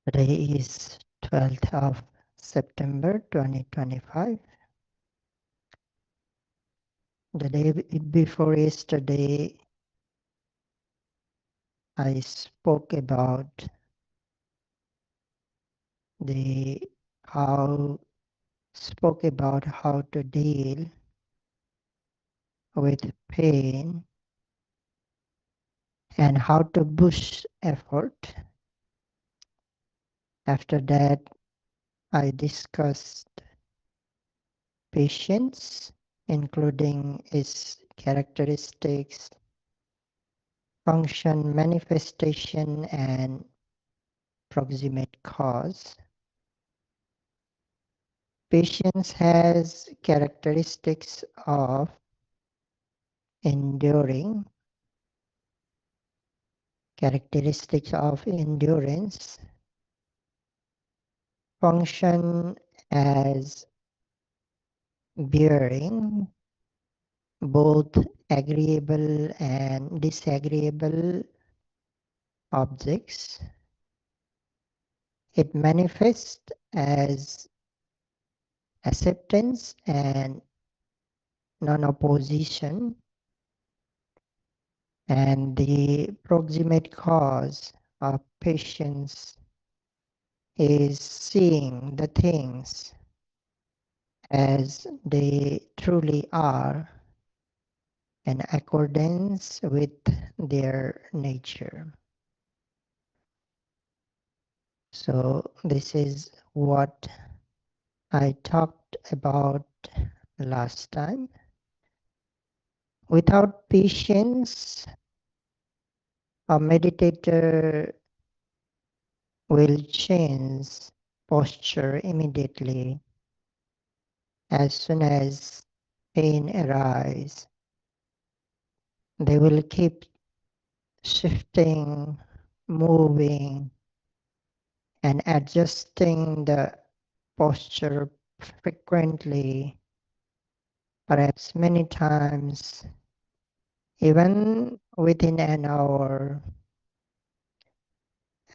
Today is 12th of September 2025. The day before yesterday, I spoke about the how how to deal with pain and how to boost effort. After that, I discussed patience, including its characteristics, function, manifestation, and proximate cause. Patience has characteristics of enduring, characteristics of endurance, function as bearing both agreeable and disagreeable objects. It manifests as acceptance and non-opposition, and the proximate cause of patience is seeing the things as they truly are in accordance with their nature. So this is what I talked about last time. Without patience, a meditator will change posture immediately as soon as pain arises. They will keep shifting, moving, and adjusting the posture frequently, perhaps many times, even within an hour.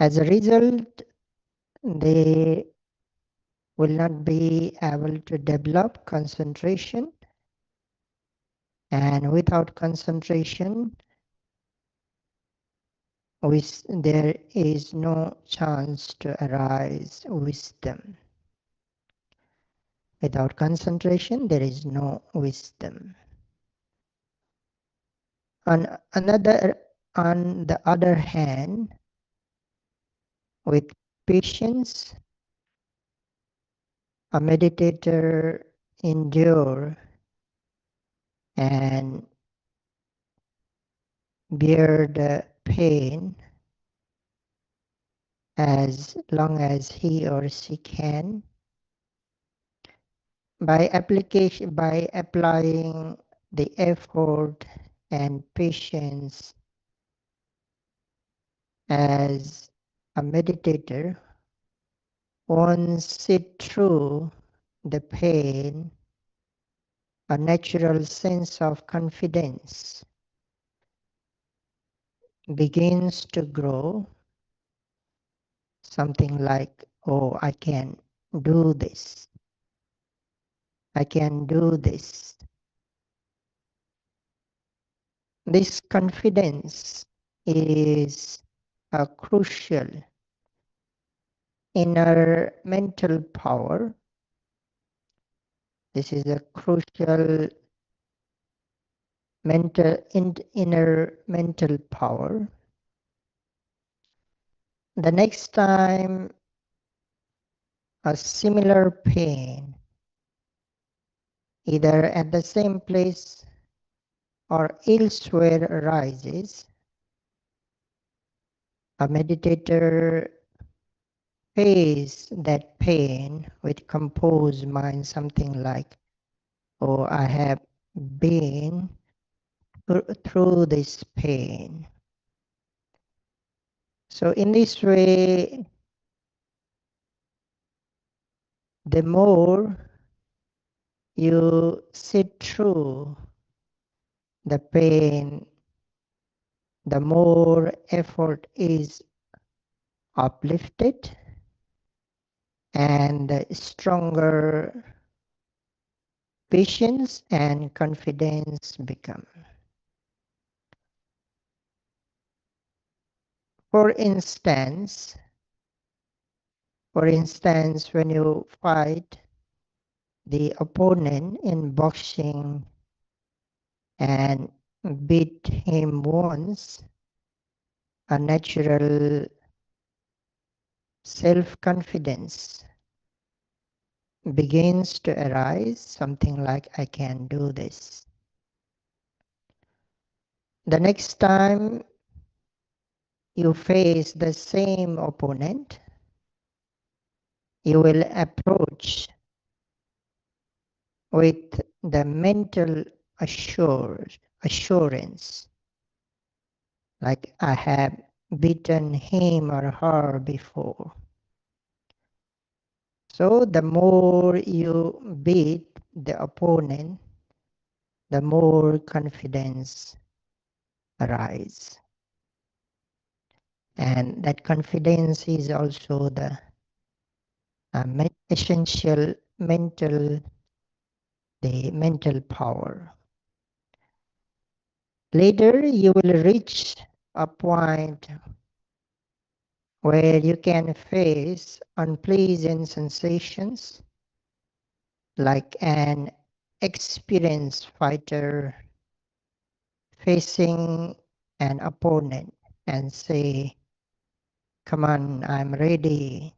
As a result, they will not be able to develop concentration, and without concentration, there is no chance to arise wisdom. Without concentration, there is no wisdom. On the other hand, with patience, a meditator endure and bear the pain as long as he or she can by applying the effort and patience. As a meditator, one sit through the pain, a natural sense of confidence begins to grow, something like, oh, I can do this. I can do this. This confidence is a crucial inner mental power. This is a crucial inner mental power. The next time a similar pain, either at the same place or elsewhere, arises, a meditator face that pain with composed mind, something like, oh, I have been through this pain. So in this way, the more you sit through the pain, the more effort is uplifted, and the stronger patience and confidence become. For instance, when you fight the opponent in boxing and beat him once, a natural self-confidence begins to arise, something like, I can do this. The next time you face the same opponent, you will approach with the mental assurance, like I have beaten him or her before. So the more you beat the opponent, the more confidence arises. And that confidence is also the essential mental power. Later, you will reach a point where you can face unpleasant sensations like an experienced fighter facing an opponent and say, come on, I'm ready.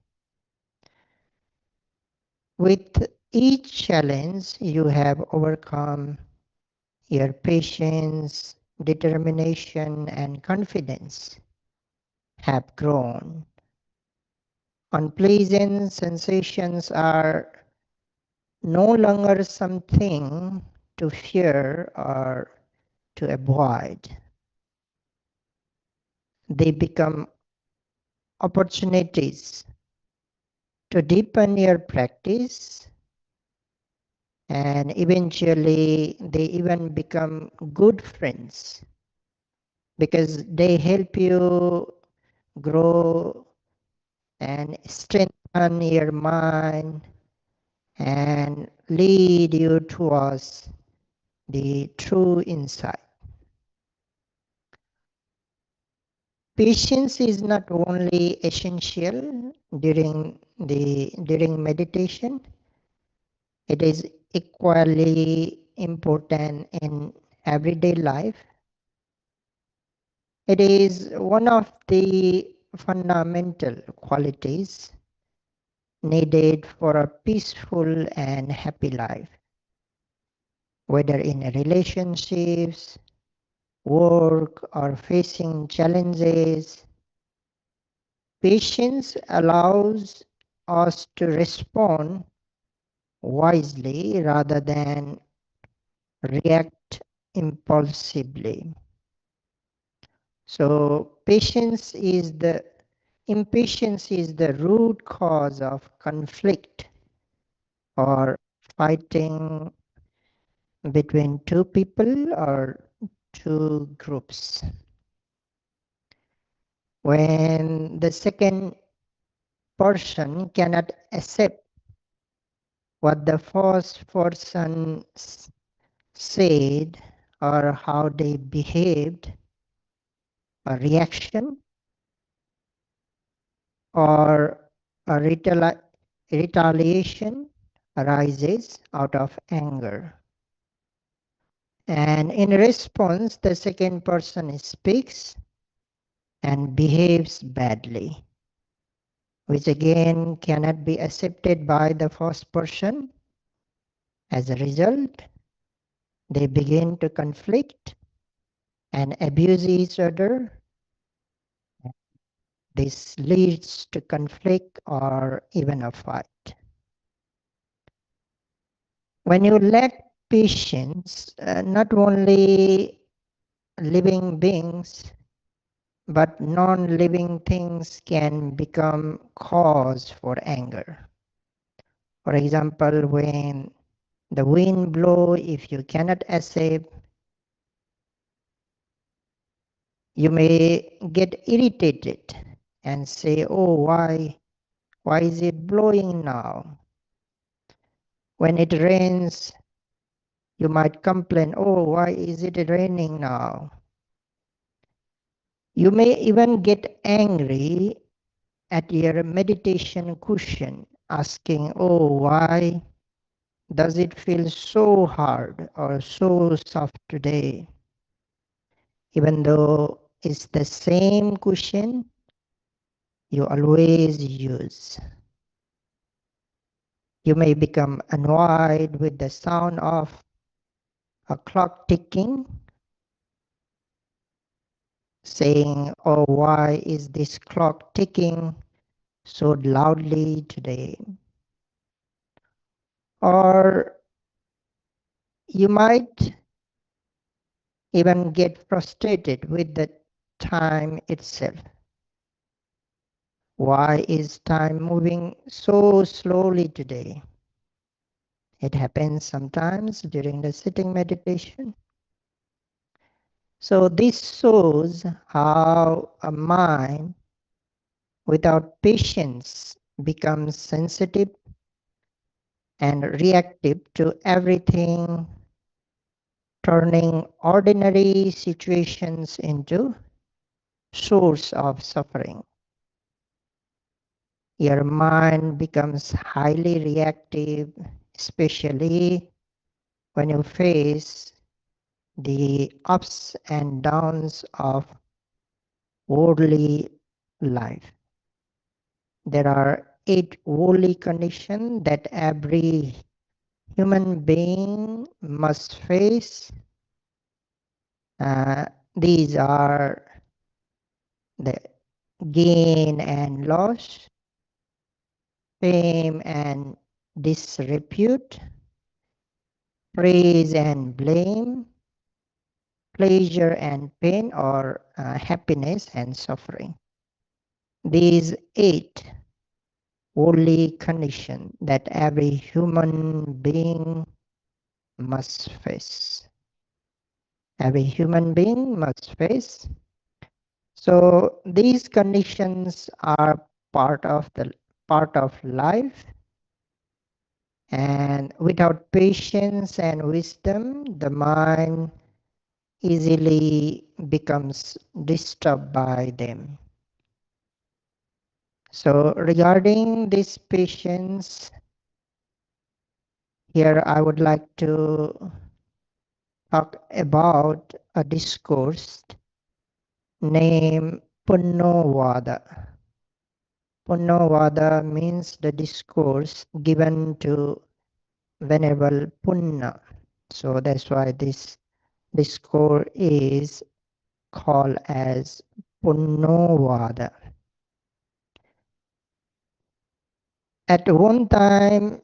With each challenge, you have overcome, your patience, determination, and confidence have grown. Unpleasant sensations are no longer something to fear or to avoid. They become opportunities to deepen your practice, and eventually they even become good friends because they help you grow and strengthen your mind and lead you towards the true insight. Patience is not only essential during meditation, it is equally important in everyday life. It is one of the fundamental qualities needed for a peaceful and happy life, whether in relationships, work, or facing challenges. Patience allows us to respond wisely rather than react impulsively. So impatience is the root cause of conflict or fighting between two people or two groups. When the second person cannot accept what the first person said or how they behaved, a reaction or a retaliation arises out of anger. And in response, the second person speaks and behaves badly, which again cannot be accepted by the first person. As a result, they begin to conflict and abuse each other. This leads to conflict or even a fight. When you lack patience, not only living beings, but non-living things can become cause for anger. For example, when the wind blows, if you cannot accept, you may get irritated and say, oh, why Why is it blowing now? When it rains, you might complain, oh, why is it raining now? You may even get angry at your meditation cushion, asking, oh, why does it feel so hard or so soft today? Even though it's the same cushion you always use. You may become annoyed with the sound of a clock ticking, saying, oh, why is this clock ticking so loudly today? Or you might even get frustrated with the time itself. Why is time moving so slowly today? It happens sometimes during the sitting meditation. So this shows how a mind without patience becomes sensitive and reactive to everything, turning ordinary situations into source of suffering. Your mind becomes highly reactive, especially when you face the ups and downs of worldly life. There are 8 worldly conditions that every human being must face. These are the gain and loss, fame and disrepute, praise and blame, pleasure and pain, or happiness and suffering. These 8 worldly conditions that every human being must face. Every human being must face. So these conditions are part of life, and without patience and wisdom, the mind easily becomes disturbed by them. So regarding this patience, here I would like to talk about a discourse named Punnovada. Punnovada means the discourse given to Venerable Punna. So that's why this discourse is called as Punnovada. At one time,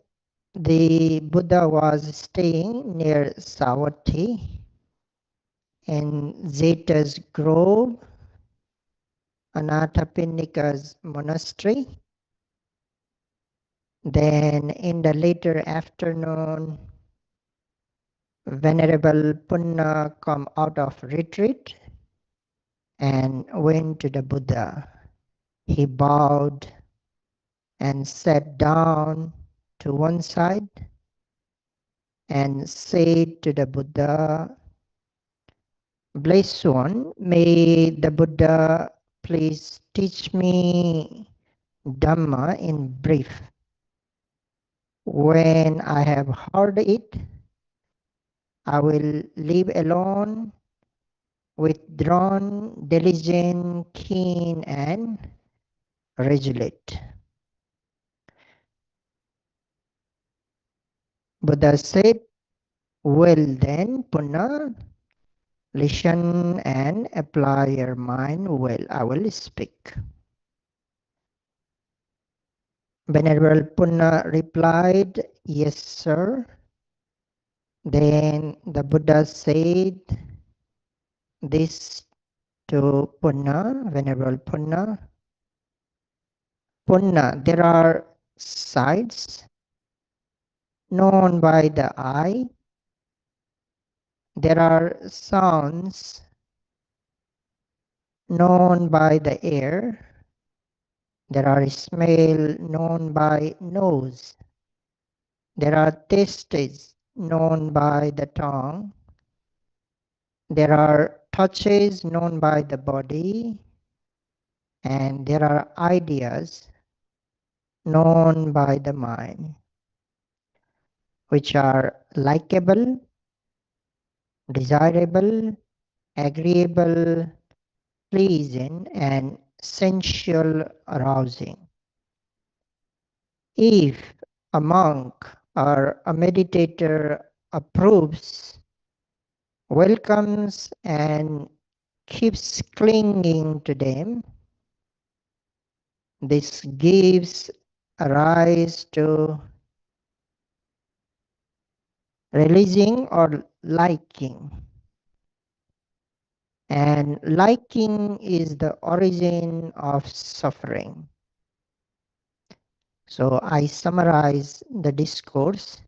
the Buddha was staying near Savatthi in Zeta's Grove, Anathapindika's monastery. Then in the later afternoon, Venerable Punna come out of retreat and went to the Buddha. He bowed and sat down to one side and said to the Buddha, Blessed One, may the Buddha please teach me Dhamma in brief. When I have heard it, I will live alone, withdrawn, diligent, keen, and resolute. Buddha said, well then, Punna, listen and apply your mind well. I will speak. Venerable Punna replied, yes, sir. Then the Buddha said this to Punna, Venerable Punna. Punna, there are sights known by the eye. There are sounds known by the ear. There are smell known by nose. There are tastes known by the tongue. There are touches known by the body. And there are ideas known by the mind, which are likable, desirable, agreeable, pleasing, and sensual arousing. If a monk or a meditator approves, welcomes, and keeps clinging to them, this gives rise to releasing or liking. And liking is the origin of suffering. So I summarize the discourse.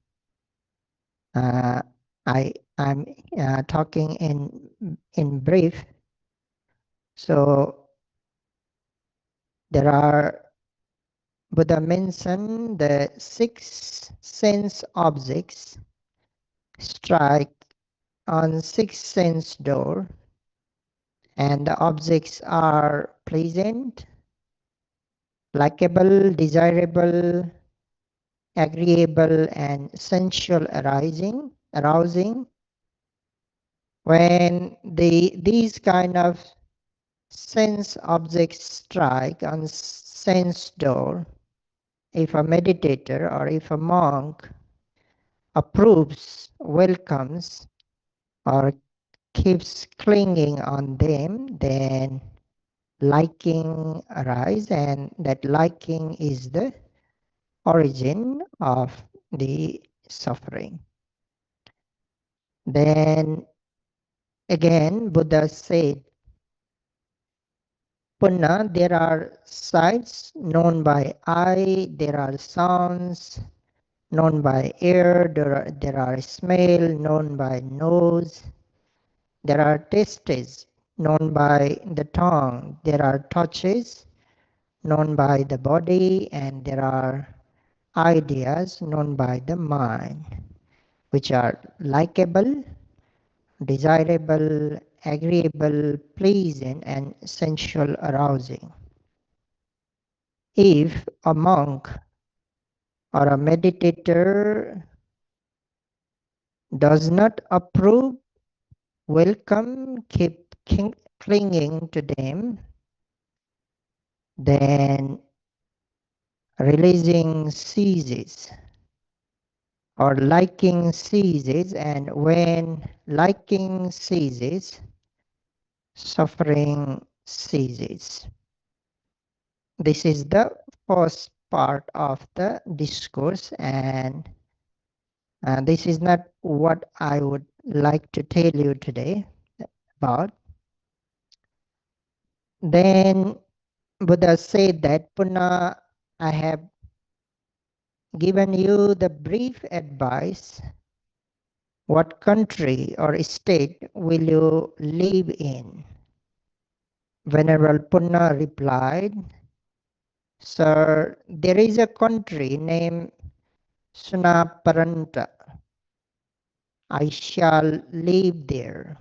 I'm talking in brief. So there are, Buddha mentioned the 6 sense objects strike on 6 sense door, and the objects are pleasant, likable, desirable, agreeable, and sensual arousing. When these kind of sense objects strike on sense door, if a meditator or if a monk approves, welcomes, or keeps clinging on them, then liking arise, and that liking is the origin of the suffering. Then again, Buddha said, Punna, there are sights known by eye, there are sounds known by ear, there are smell known by nose, there are tastes known by the tongue, there are touches known by the body, and there are ideas known by the mind, which are likable, desirable, agreeable, pleasing, and sensual arousing. If a monk or a meditator does not approve, welcome, keep clinging to them, then releasing ceases or liking ceases, and when liking ceases, suffering ceases. This is the first part of the discourse, and this is not what I would like to tell you today about. Then Buddha said that, Punna, I have given you the brief advice. What country or state will you live in? Venerable Punna replied, Sir, there is a country named Sunaparanta. I shall live there.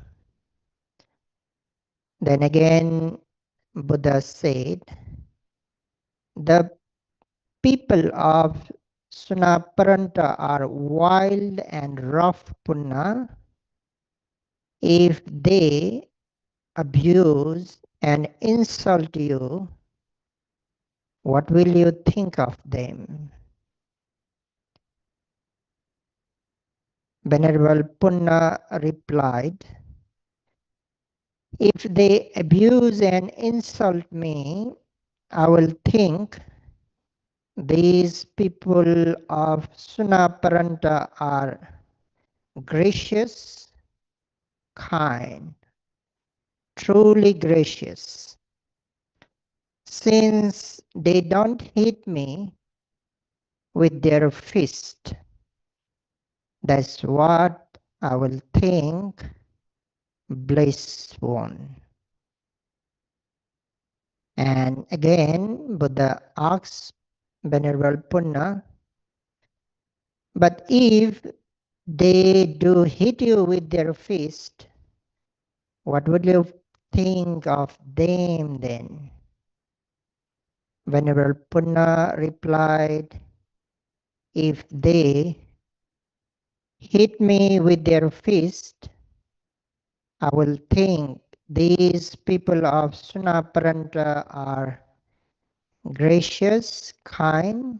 Then again, Buddha said, the people of Sunaparanta are wild and rough, Punna. If they abuse and insult you, what will you think of them? Venerable Punna replied, if they abuse and insult me, I will think these people of Sunaparanta are gracious, kind, truly gracious. Since they don't hit me with their fist, that's what I will think, blessed one. And again, Buddha asks Venerable Punna, but if they do hit you with their fist, what would you think of them then? Venerable Punna replied, if they hit me with their fist, I will think these people of Sunaparanta are gracious, kind,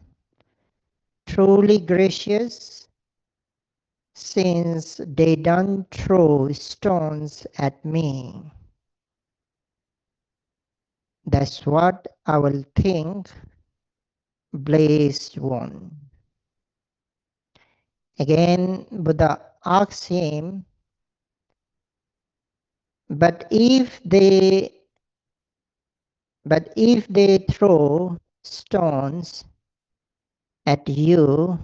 truly gracious, since they don't throw stones at me. That's what I will think, blessed one. Again, Buddha asks him, but if they throw stones at you,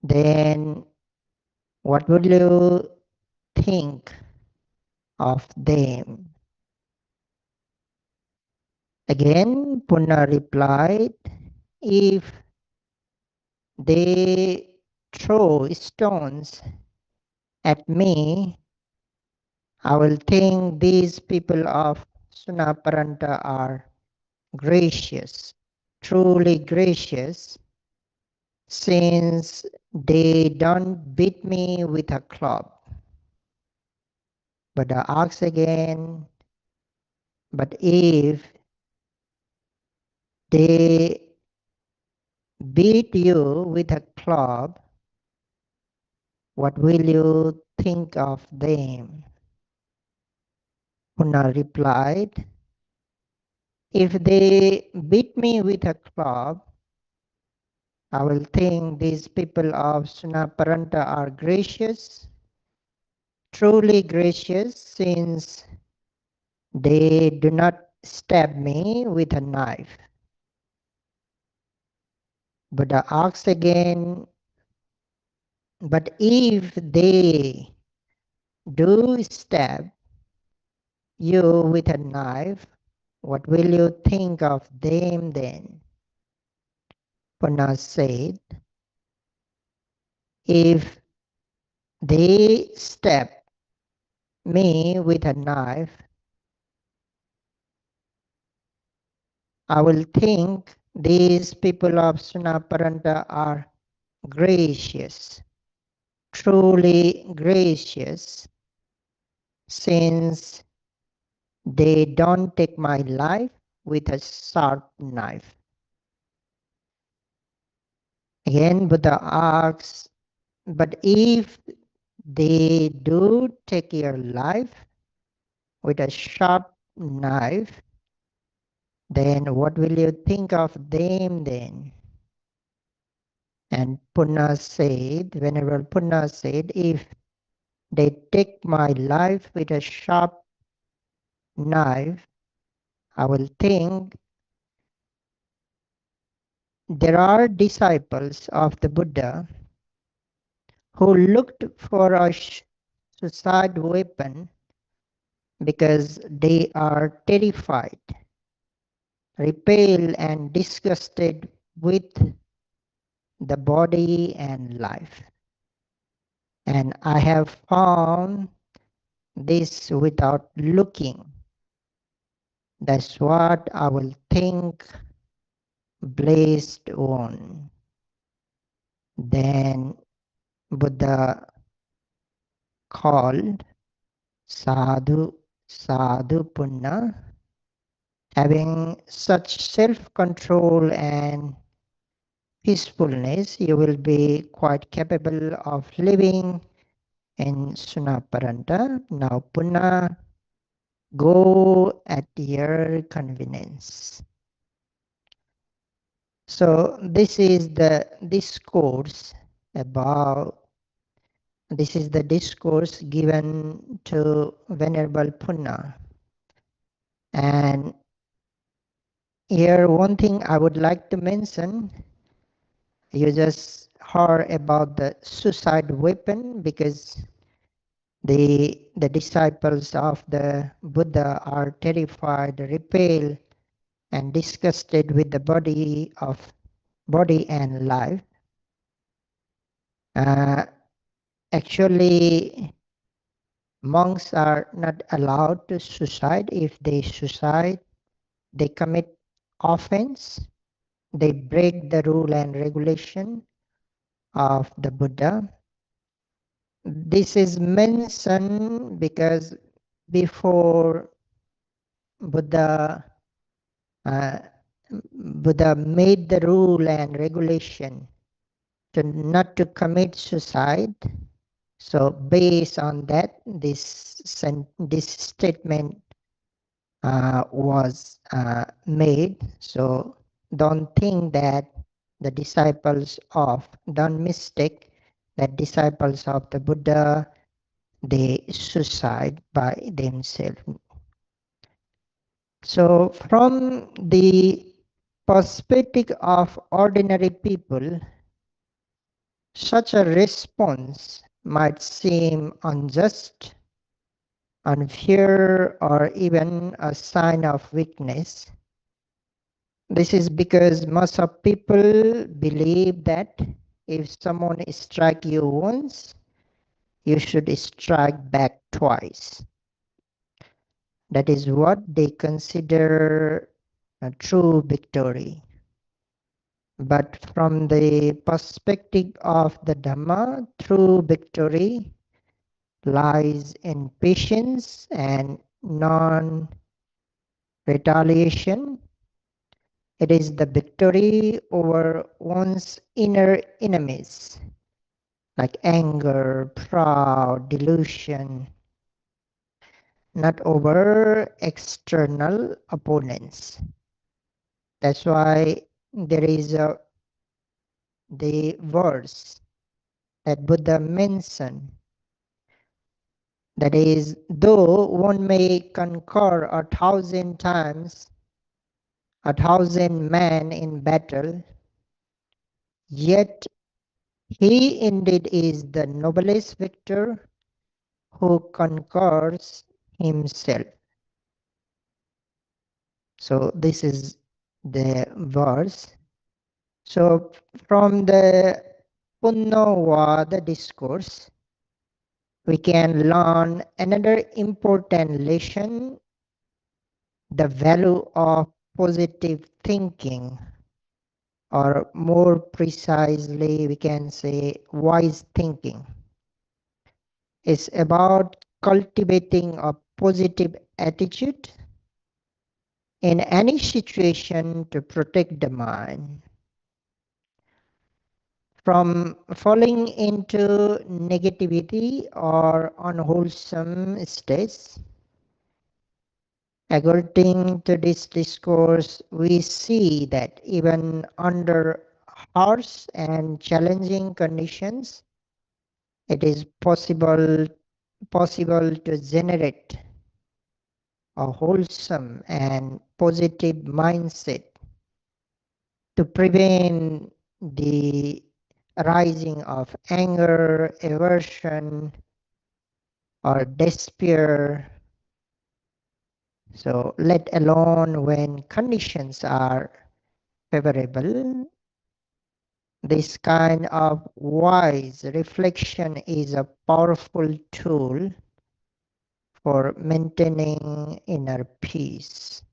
then what will you think of them? Again, Punna replied, if they throw stones at me, I will think these people of Sunaparanta are gracious, truly gracious, since they don't beat me with a club. Buddha asks again, but if they beat you with a club, what will you think of them? Punna replied, if they beat me with a club, I will think these people of Sunaparanta are gracious, truly gracious, since they do not stab me with a knife. Buddha asks again, but if they do stab you with a knife, what will you think of them then? Punna said, if they stab me with a knife, I will think these people of Sunaparanta are gracious, truly gracious, since they don't take my life with a sharp knife. Again, Buddha asks, but if they do take your life with a sharp knife, then what will you think of them then? And Punna said, Venerable Punna said, if they take my life with a sharp knife, I will think there are disciples of the Buddha who looked for a suicide weapon because they are terrified, repelled, and disgusted with the body and life. And I have found this without looking. That's what I will think, blessed one. Then Buddha called Sadhu, Sadhu Punna. Having such self-control and peacefulness, you will be quite capable of living in Sunaparanta. Now Punna, go at your convenience. So this is the discourse given to Venerable Punna. And here one thing I would like to mention, you just heard about the suicide weapon because the the disciples of the Buddha are terrified, repelled, and disgusted with the body and life. Actually, monks are not allowed to suicide. If they suicide, they commit offense. They break the rule and regulation of the Buddha. This is mentioned because before Buddha Buddha made the rule and regulation to not to commit suicide. So based on that, this statement was made. So don't think that don't mistake that disciples of the Buddha, they suicide by themselves. So from the perspective of ordinary people, such a response might seem unjust, unfair, or even a sign of weakness. This is because most of people believe that if someone strikes you once, you should strike back twice. That is what they consider a true victory. But from the perspective of the Dhamma, true victory lies in patience and non-retaliation. It is the victory over one's inner enemies, like anger, pride, delusion, not over external opponents. That's why there is the verse that Buddha mentioned. That is, though one may conquer 1,000 times 1,000 men in battle, yet he indeed is the noblest victor who conquers himself. So this is the verse. So from the Punnavada discourse, we can learn another important lesson, the value of positive thinking, or more precisely, we can say wise thinking. It's about cultivating a positive attitude in any situation to protect the mind from falling into negativity or unwholesome states. According to this discourse, we see that even under harsh and challenging conditions, it is possible to generate a wholesome and positive mindset to prevent the arising of anger, aversion, or despair. So let alone when conditions are favorable, this kind of wise reflection is a powerful tool for maintaining inner peace.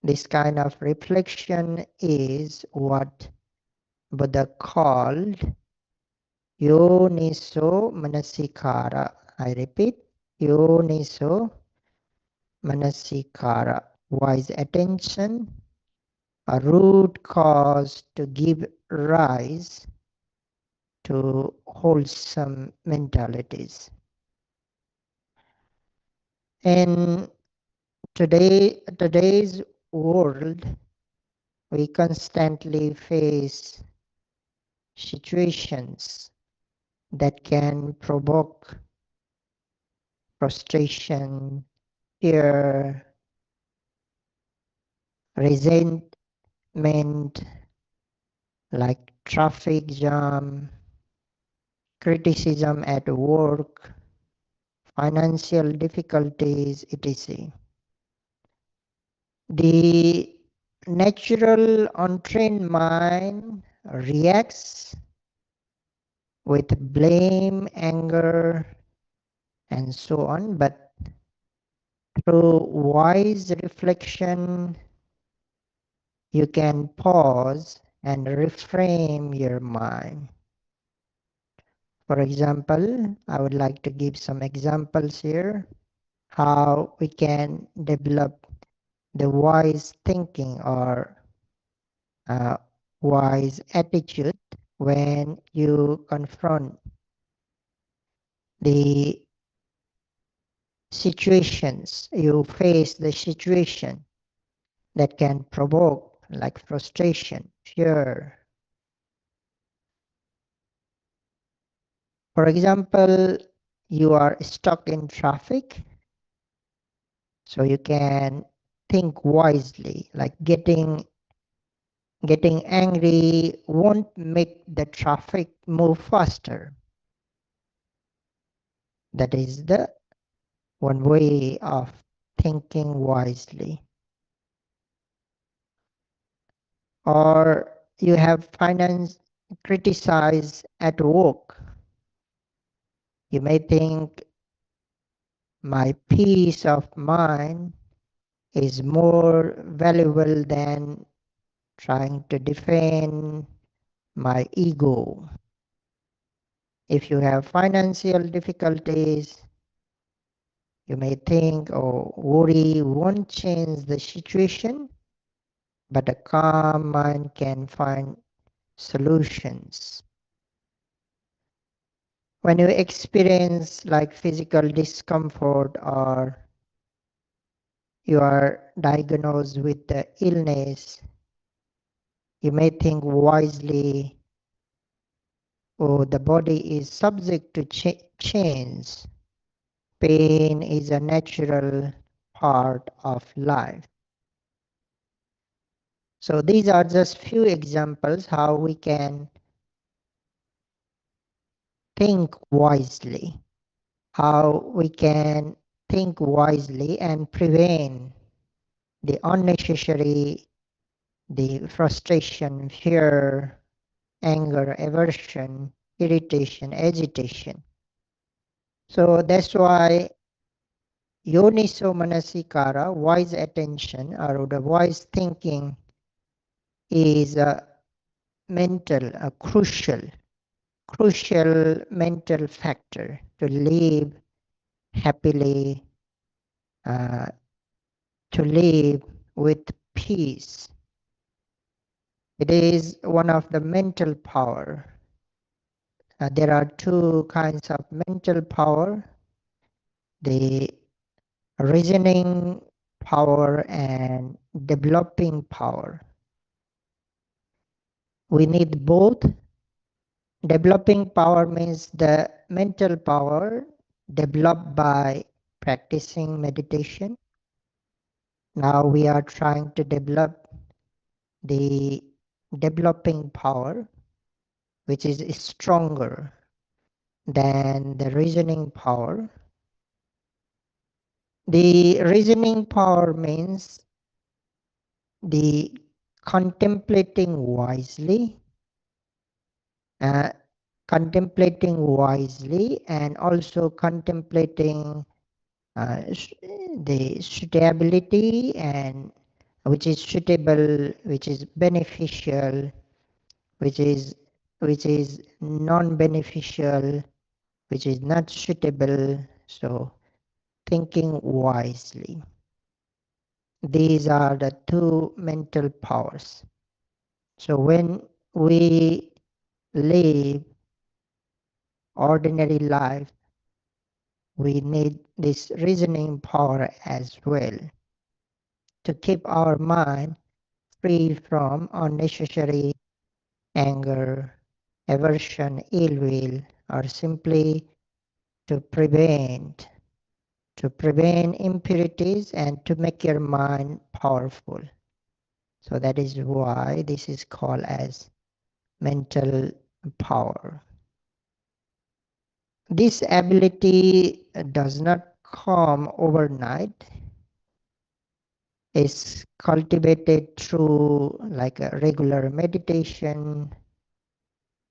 This kind of reflection is what Buddha called Yoniso Manasikara. I repeat, Yoniso Manasikara. Wise attention, a root cause to give rise to wholesome mentalities. In today's world, we constantly face situations that can provoke frustration, fear, resentment, like traffic jam, criticism at work, financial difficulties, etc. The natural untrained mind reacts with blame, anger, and so on, but through wise reflection, you can pause and reframe your mind. For example, I would like to give some examples here, how we can develop the wise thinking or wise attitude when you confront the situations, you face the situation that can provoke like frustration, fear. For example, you are stuck in traffic, so you can think wisely, like getting angry won't make the traffic move faster. That is the one way of thinking wisely. Or you have finance criticized at work. You may think my peace of mind is more valuable than trying to defend my ego. If you have financial difficulties, you may think, oh, worry won't change the situation, but a calm mind can find solutions. When you experience like physical discomfort or you are diagnosed with the illness, you may think wisely, oh, the body is subject to change. Pain is a natural part of life. So these are just few examples how we can think wisely, how we can think wisely and prevent the unnecessary, the frustration, fear, anger, aversion, irritation, agitation. So that's why Yoniso Manasikara, wise attention or the wise thinking, is a crucial mental factor to live happily, to live with peace. It is one of the mental power. There are two kinds of mental power, the reasoning power and developing power. We need both. Developing power means the mental power developed by practicing meditation. Now we are trying to develop the developing power, which is stronger than the reasoning power. The reasoning power means the contemplating wisely, and also contemplating the suitability and which is suitable, which is beneficial, which is non-beneficial, which is not suitable. So thinking wisely. These are the two mental powers. So when we live ordinary life, we need this reasoning power as well to keep our mind free from unnecessary anger, aversion, ill will, or simply to prevent impurities and to make your mind powerful. So that is why this is called as mental power. This ability does not come overnight. It's cultivated through like a regular meditation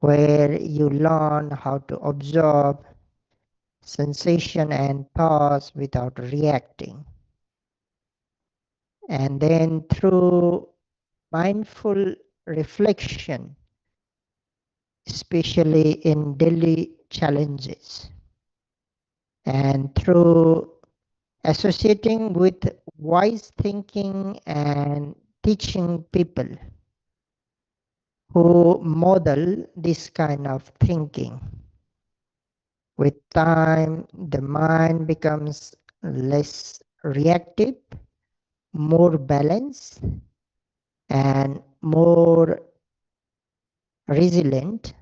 where you learn how to observe sensation and thoughts without reacting. And then through mindful reflection, especially in daily challenges, and through associating with wise thinking and teaching people who model this kind of thinking. With time, the mind becomes less reactive, more balanced, and more resilient,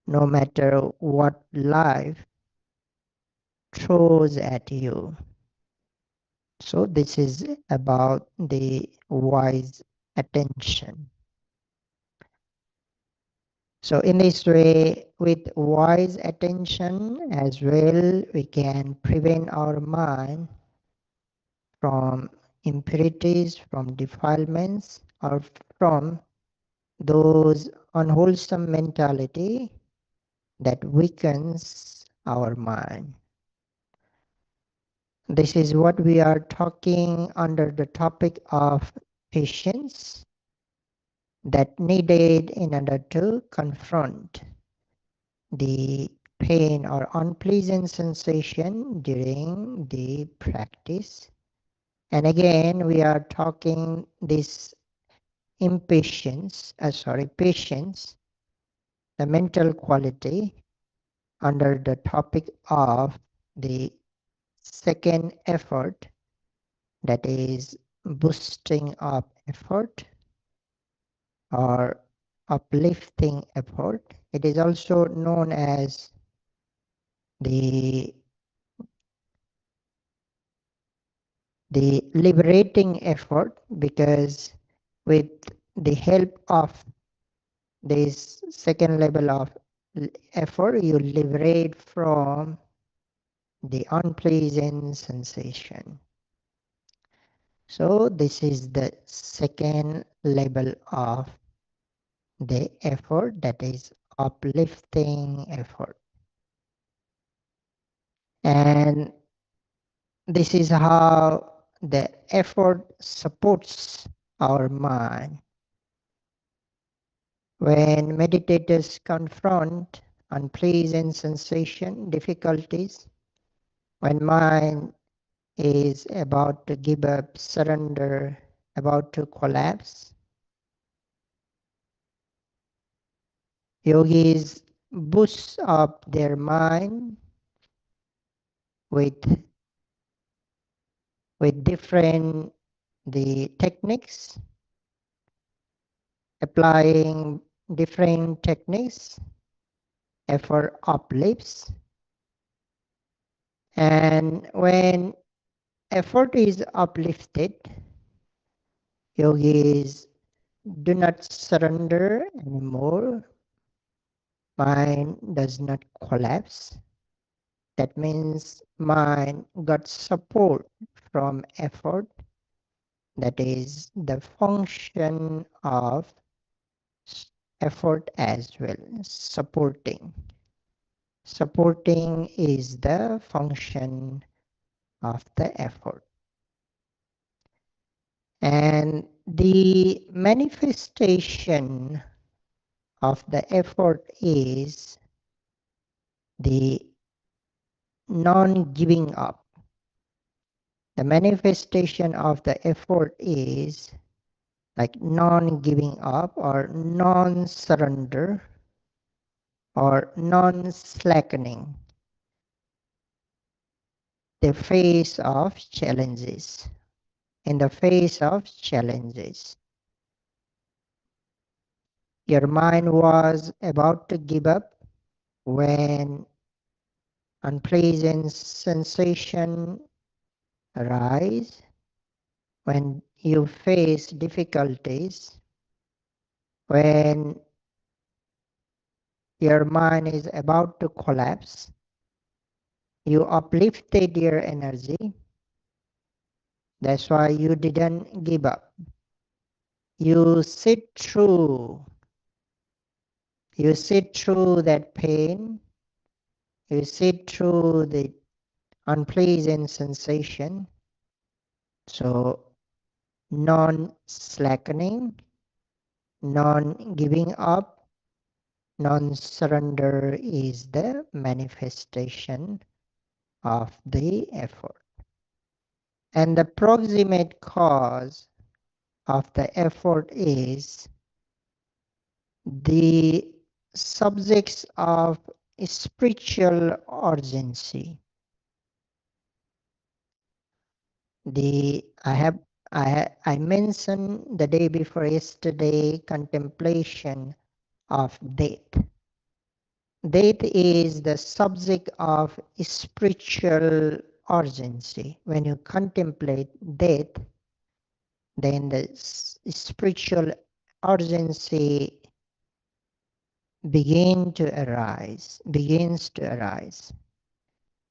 no matter what life throws at you. So this is about the wise attention. So in this way, with wise attention as well, we can prevent our mind from impurities, from defilements, or from those unwholesome mentality that weakens our mind. This is what we are talking under the topic of patience that needed in order to confront the pain or unpleasant sensation during the practice. And again, we are talking this patience, the mental quality, under the topic of the second effort, that is boosting up effort or uplifting effort. It is also known as the liberating effort, because with the help of this second level of effort, you liberate from the unpleasant sensation. So this is the second level of the effort, that is uplifting effort. And this is how the effort supports our mind. When meditators confront unpleasant sensation, difficulties, when mind is about to give up, surrender, about to collapse, yogis boost up their mind with different the techniques, applying different techniques, effort uplifts. And when effort is uplifted, yogis do not surrender anymore. Mind does not collapse. That means mind got support from effort. That is the function of effort as well, supporting. Supporting is the function of the effort. And the manifestation of the effort is the non-giving up. The manifestation of the effort is like non-giving up or non-surrender or non-slackening the face of challenges. In the face of challenges, your mind was about to give up when unpleasant sensation arise, when you face difficulties, when your mind is about to collapse. You uplifted your energy. That's why you didn't give up. You sit through. You sit through that pain. You sit through the unpleasant sensation. So non-slackening, non-giving up, non-surrender is the manifestation of the effort. And the proximate cause of the effort is the subjects of spiritual urgency. I mentioned the day before yesterday contemplation of death. Death is the subject of spiritual urgency. When you contemplate death, then the spiritual urgency begins to arise.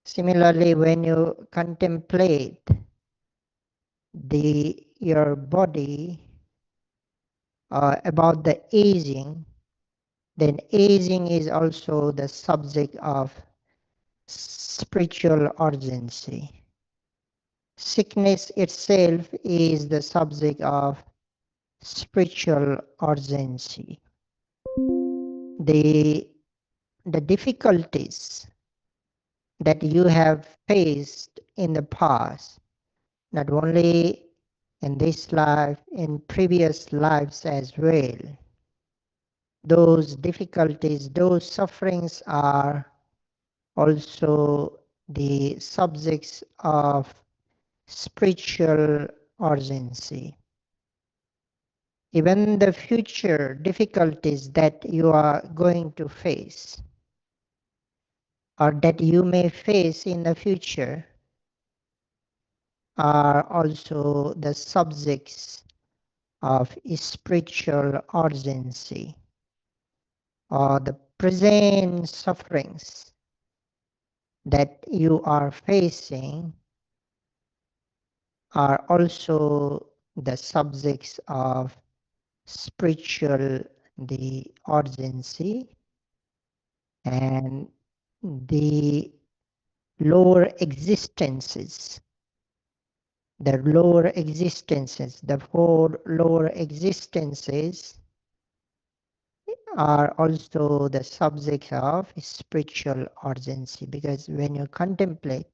Similarly, when you contemplate your body about the aging, then aging is also the subject of spiritual urgency. Sickness itself is the subject of spiritual urgency. The difficulties that you have faced in the past, not only in this life, in previous lives as well, those difficulties, those sufferings are also the subjects of spiritual urgency. Even the future difficulties that you are going to face or that you may face in the future are also the subjects of spiritual urgency, or the present sufferings that you are facing are also the subjects of spiritual the urgency, and the lower existences, the four lower existences are also the subjects of spiritual urgency, because when you contemplate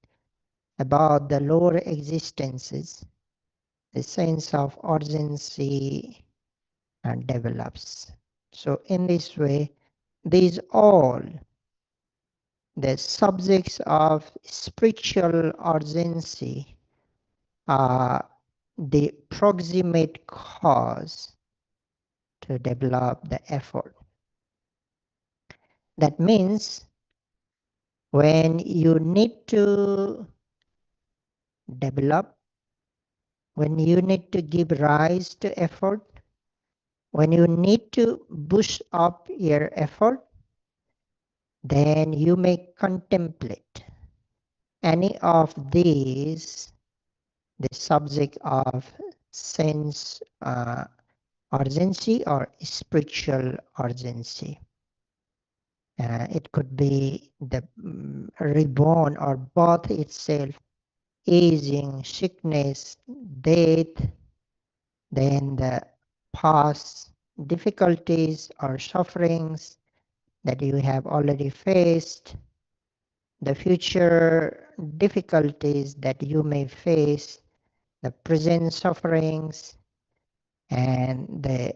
about the lower existences, the sense of urgency develops. So in this way, these all the subjects of spiritual urgency are the proximate cause to develop the effort. That means when you need to develop, when you need to give rise to effort, when you need to boost up your effort, then you may contemplate any of these, the subject of sense urgency or spiritual urgency. It could be the reborn or birth itself, aging, sickness, death, then the past difficulties or sufferings that you have already faced, the future difficulties that you may face, the present sufferings, and the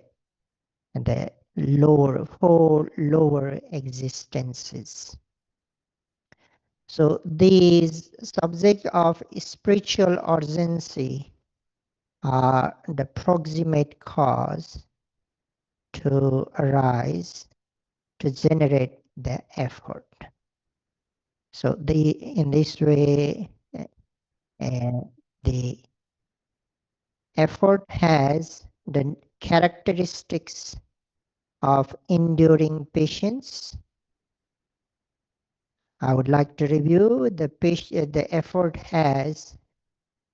four lower existences. So these subjects of spiritual urgency are the proximate cause to arise, to generate the effort. So in this way, the effort has the characteristics of enduring patience, I would like to review the effort has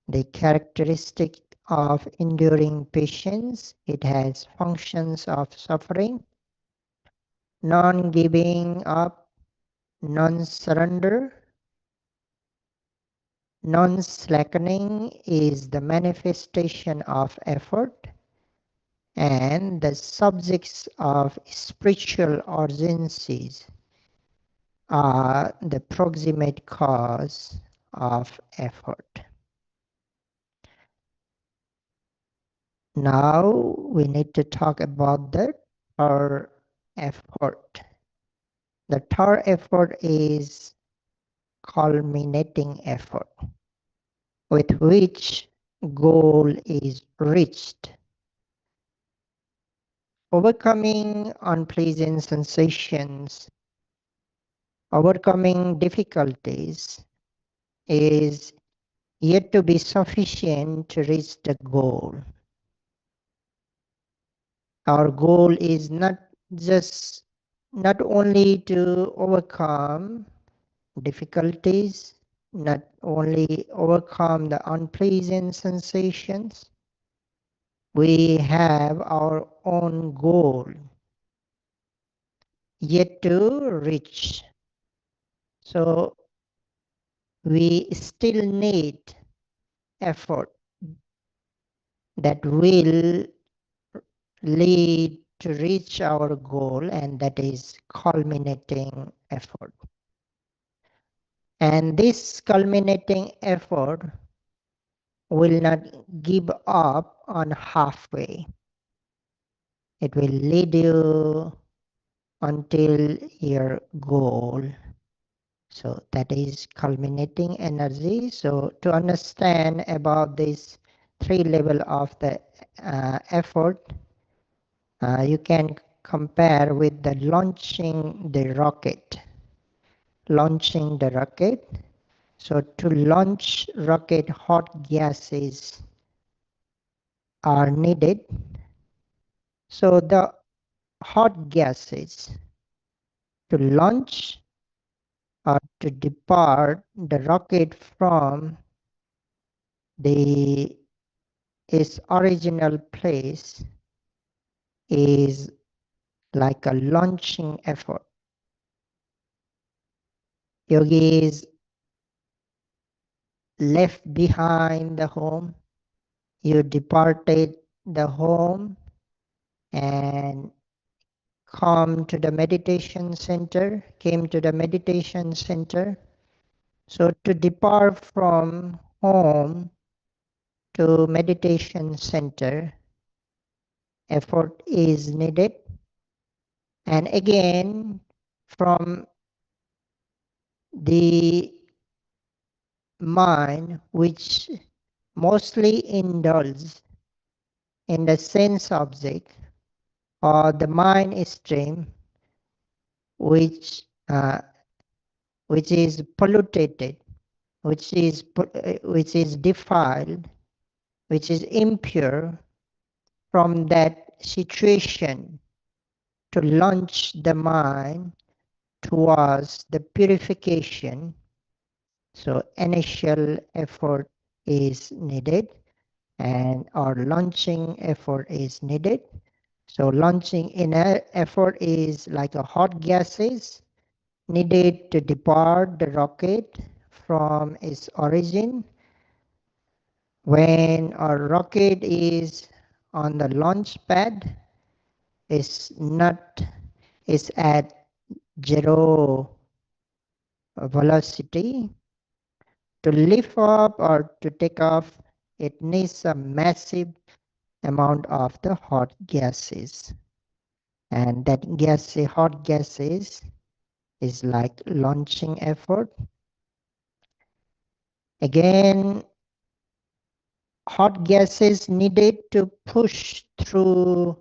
the characteristic of enduring patience. It has functions of suffering, non-giving up, non-surrender. Non-slackening is the manifestation of effort, and the subjects of spiritual urgencies are the proximate cause of effort. Now we need to talk about the third effort. The third effort is culminating effort, with which goal is reached. Overcoming unpleasant sensations, overcoming difficulties is yet to be sufficient to reach the goal. Our goal is not only to overcome difficulties, not only overcome the unpleasant sensations. We have our own goal yet to reach. So we still need effort that will lead to reach our goal, and that is culminating effort. And this culminating effort will not give up on halfway. It will lead you until your goal. So that is culminating energy. So to understand about this three level of the effort, you can compare with the launching the rocket. Launching the rocket. So to launch rocket, hot gases are needed. So the hot gases to launch or to depart the rocket from its original place is like a launching effort. Yogis left behind the home. You departed the home and came to the meditation center. So to depart from home to meditation center, effort is needed. And again, from the mind, which mostly indulges in the sense object, or the mind stream, which is polluted, which is defiled, which is impure, from that situation to launch the mind towards the purification. So initial effort is needed, and our launching effort is needed. So launching in effort is like a hot gases needed to depart the rocket from its origin. When our rocket is on the launch pad, is at zero velocity. To lift up or to take off, it needs a massive amount of the hot gases. And that hot gases is like launching effort. Again, hot gases needed to push through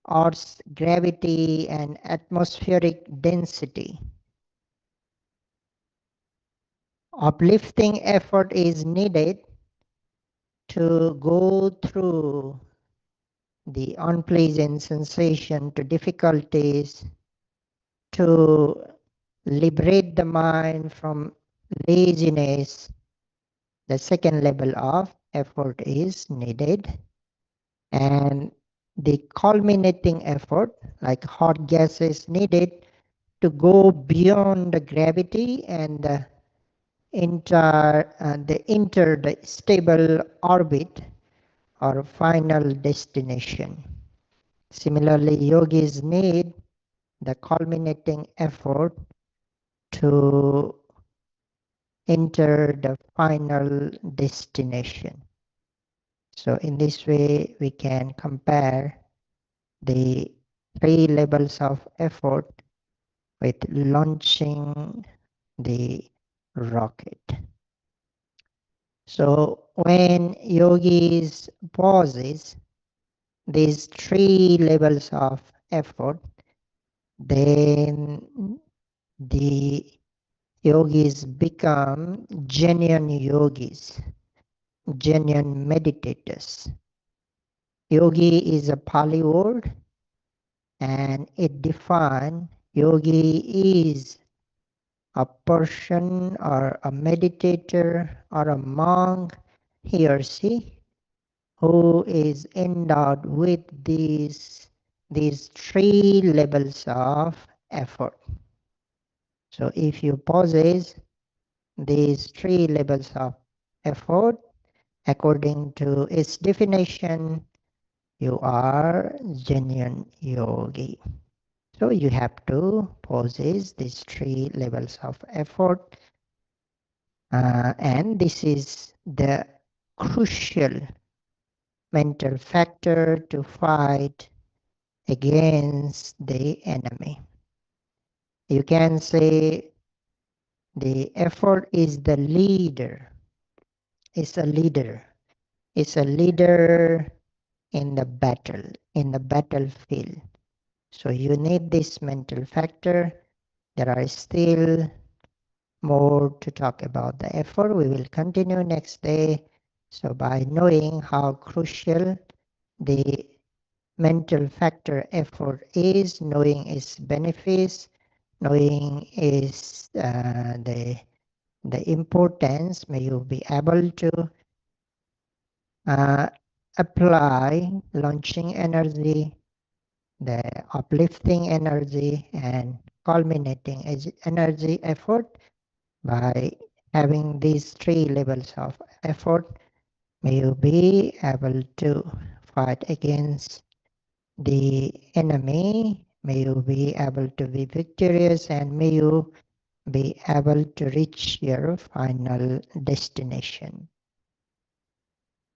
Earth's gravity and atmospheric density. Uplifting effort is needed to go through the unpleasant sensation, to difficulties, to liberate the mind from laziness, the second level of effort is needed. And the culminating effort, like hot gas, is needed to go beyond the gravity and enter the stable orbit or final destination. Similarly, yogis need the culminating effort to enter the final destination. So in this way, we can compare the three levels of effort with launching the rocket. So when yogis pauses these three levels of effort, then the yogis become genuine yogis, genuine meditators. Yogi is a Pali word, and it defines yogi is a person or a meditator or a monk, he or she, who is endowed with these three levels of effort. So if you possess these three levels of effort, according to its definition, you are genuine yogi. So you have to possess these three levels of effort, and this is the crucial mental factor to fight against the enemy. You can say the effort is the leader. It's a leader. It's a leader in the battle, in the battlefield. So you need this mental factor. There are still more to talk about the effort. We will continue next day. So by knowing how crucial the mental factor effort is, knowing its benefits, knowing its the importance, may you be able to apply launching energy, the uplifting energy, and culminating energy effort. By having these three levels of effort, may you be able to fight against the enemy, may you be able to be victorious, and may you be able to reach your final destination.